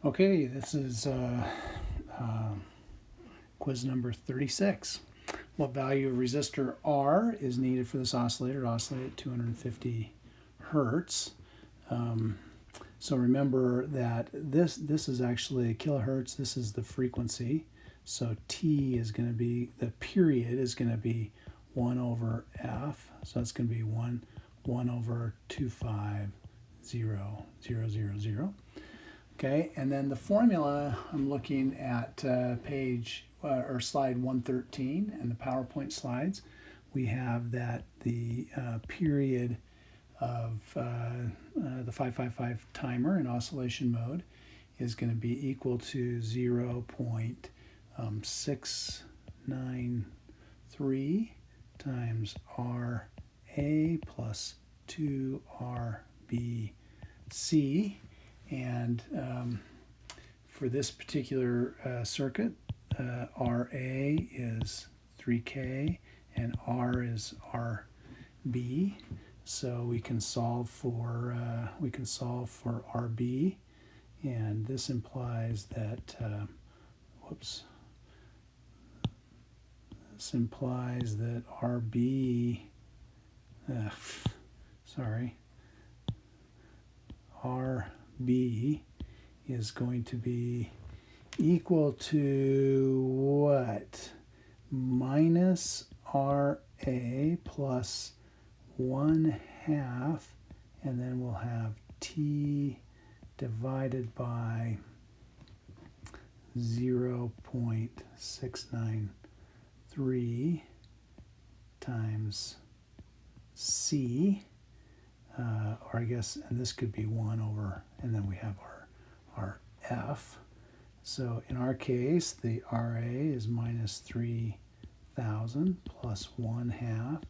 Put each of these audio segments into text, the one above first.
Okay, this is quiz number 36. What value of resistor R is needed for this oscillator to oscillate at 250 hertz? So remember that this is actually kilohertz. This is the frequency. So T is going to be, the period is going to be 1 over F. So it's going to be 1 over 250,000. Okay, and then the formula, I'm looking at page or slide 113 and the PowerPoint slides. We have that the period of the 555 timer in oscillation mode is going to be equal to 0.693 times RA plus 2RBC. And for this particular circuit, RA is 3K and R is RB. So we can solve for RB, and this implies that RB, RB is going to be equal to what? Minus RA plus 1/2, and then we'll have T divided by 0.693 times C, or I guess, and this could be 1 over, and then we have our F. So in our case, the RA is minus 3,000 plus 1/2,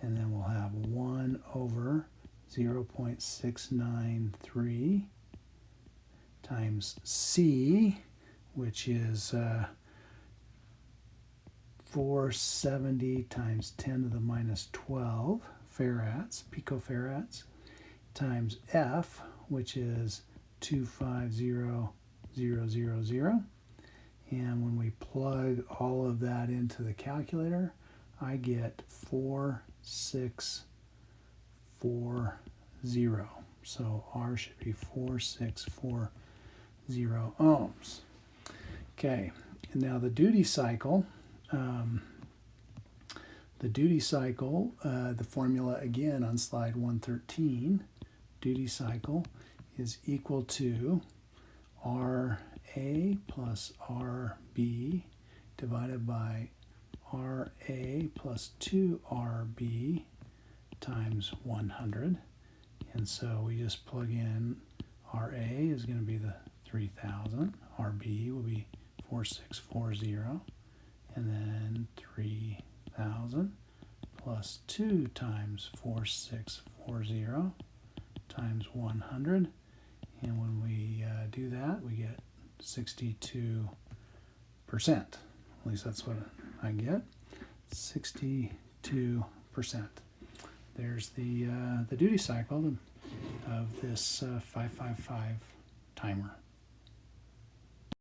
and then we'll have 1 over 0.693 times C, which is 470 times 10 to the minus 12 farads, picofarads, times F, which is 250,000. And when we plug all of that into the calculator, I get 4640. So R should be 4640 ohms. Okay, and now the duty cycle. The formula again on slide 113, duty cycle is equal to RA plus RB divided by RA plus 2RB times 100. And so we just plug in RA is going to be the 3,000, RB will be 4640, and then 3,000 plus 2 times 4640 times 100. And when we do that, we get 62%. At least that's what I get, 62%. There's the duty cycle of this 555 timer.